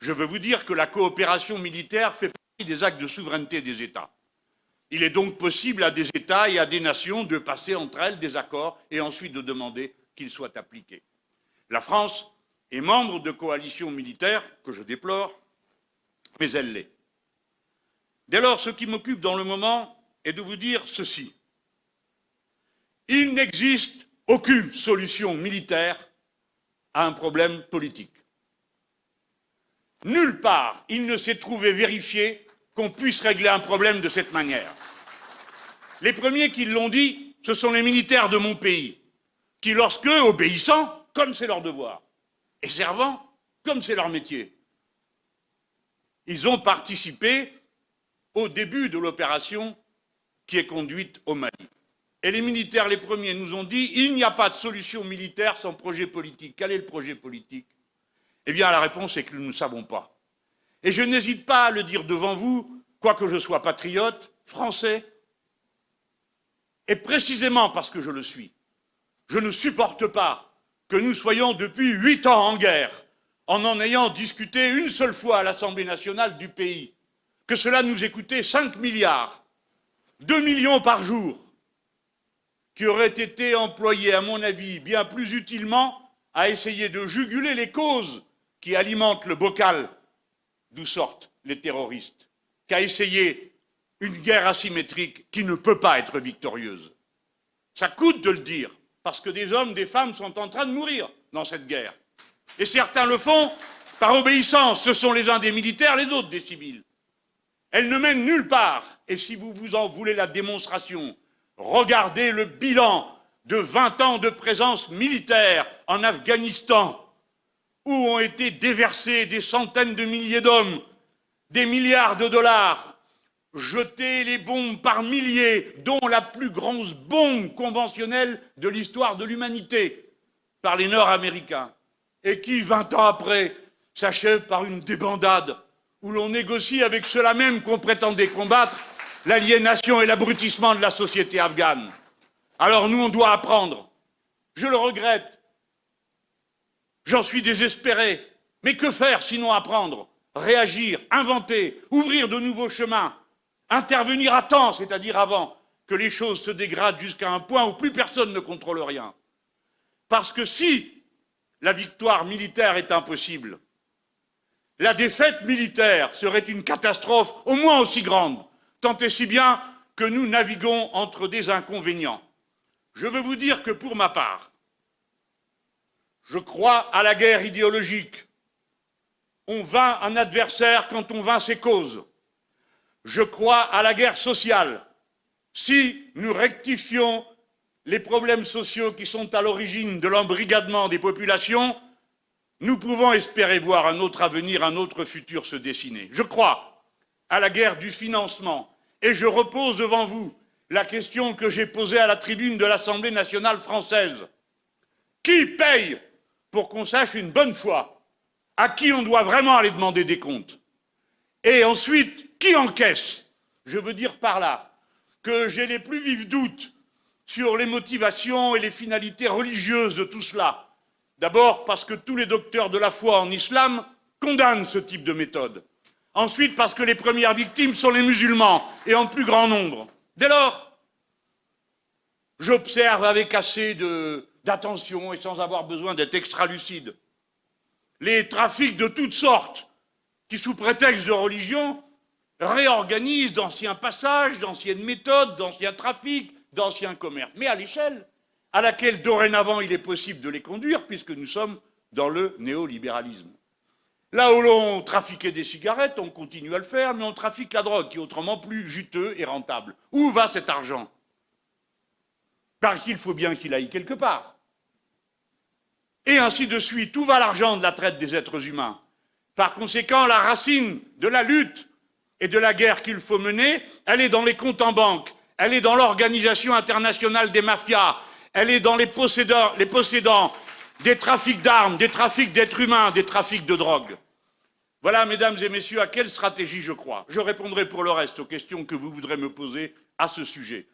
Je veux vous dire que la coopération militaire fait partie des actes de souveraineté des États. Il est donc possible à des États et à des nations de passer entre elles des accords et ensuite de demander qu'ils soient appliqués. La France est membre de coalitions militaires, que je déplore, mais elle l'est. Dès lors, ce qui m'occupe dans le moment est de vous dire ceci. Il n'existe aucune solution militaire à un problème politique. Nulle part il ne s'est trouvé vérifié qu'on puisse régler un problème de cette manière. Les premiers qui l'ont dit, ce sont les militaires de mon pays, qui, lorsque, obéissant, comme c'est leur devoir, et servant, comme c'est leur métier, ils ont participé au début de l'opération qui est conduite au Mali. Et les militaires, les premiers, nous ont dit, il n'y a pas de solution militaire sans projet politique. Quel est le projet politique? Eh bien, la réponse est que nous ne savons pas. Et je n'hésite pas à le dire devant vous, quoique je sois patriote, français, et précisément parce que je le suis. Je ne supporte pas que nous soyons depuis 8 ans en guerre, en ayant discuté une seule fois à l'Assemblée nationale du pays, que cela nous ait coûté 5 milliards, 2 millions par jour, qui auraient été employés, à mon avis, bien plus utilement à essayer de juguler les causes qui alimentent le bocal d'où sortent les terroristes, qu'à essayer une guerre asymétrique qui ne peut pas être victorieuse. Ça coûte de le dire, parce que des hommes, des femmes sont en train de mourir dans cette guerre. Et certains le font par obéissance, ce sont les uns des militaires, les autres des civils. Elle ne mène nulle part, et si vous vous en voulez la démonstration, regardez le bilan de 20 ans de présence militaire en Afghanistan, où ont été déversés des centaines de milliers d'hommes, des milliards de dollars, jeter les bombes par milliers, dont la plus grosse bombe conventionnelle de l'histoire de l'humanité, par les Nord-Américains, et qui, 20 ans après, s'achève par une débandade, où l'on négocie avec ceux-là même qu'on prétendait combattre, l'aliénation et l'abrutissement de la société afghane. Alors nous, on doit apprendre. Je le regrette. J'en suis désespéré. Mais que faire sinon apprendre? Réagir, inventer, ouvrir de nouveaux chemins, intervenir à temps, c'est-à-dire avant que les choses se dégradent jusqu'à un point où plus personne ne contrôle rien. Parce que si la victoire militaire est impossible, la défaite militaire serait une catastrophe au moins aussi grande, tant et si bien que nous naviguons entre des inconvénients. Je veux vous dire que pour ma part, je crois à la guerre idéologique. On vainc un adversaire quand on vainc ses causes. Je crois à la guerre sociale. Si nous rectifions les problèmes sociaux qui sont à l'origine de l'embrigadement des populations, nous pouvons espérer voir un autre avenir, un autre futur se dessiner. Je crois à la guerre du financement et je repose devant vous la question que j'ai posée à la tribune de l'Assemblée nationale française. Qui paye pour qu'on sache une bonne fois à qui on doit vraiment aller demander des comptes? Et ensuite, qui encaisse? Je veux dire par là que j'ai les plus vifs doutes sur les motivations et les finalités religieuses de tout cela. D'abord parce que tous les docteurs de la foi en islam condamnent ce type de méthode. Ensuite parce que les premières victimes sont les musulmans, et en plus grand nombre. Dès lors, j'observe avec assez d'attention et sans avoir besoin d'être extra-lucide les trafics de toutes sortes qui, sous prétexte de religion, réorganisent d'anciens passages, d'anciennes méthodes, d'anciens trafics, d'anciens commerces. Mais à l'échelle à laquelle dorénavant il est possible de les conduire, puisque nous sommes dans le néolibéralisme. Là où l'on trafiquait des cigarettes, on continue à le faire, mais on trafique la drogue, qui est autrement plus juteux et rentable. Où va cet argent? Parce qu'il faut bien qu'il aille quelque part. Et ainsi de suite. Où va l'argent de la traite des êtres humains? Par conséquent, la racine de la lutte et de la guerre qu'il faut mener, elle est dans les comptes en banque, elle est dans l'organisation internationale des mafias, elle est dans les possédants des trafics d'armes, des trafics d'êtres humains, des trafics de drogue. Voilà, mesdames et messieurs, à quelle stratégie je crois. Je répondrai pour le reste aux questions que vous voudrez me poser à ce sujet.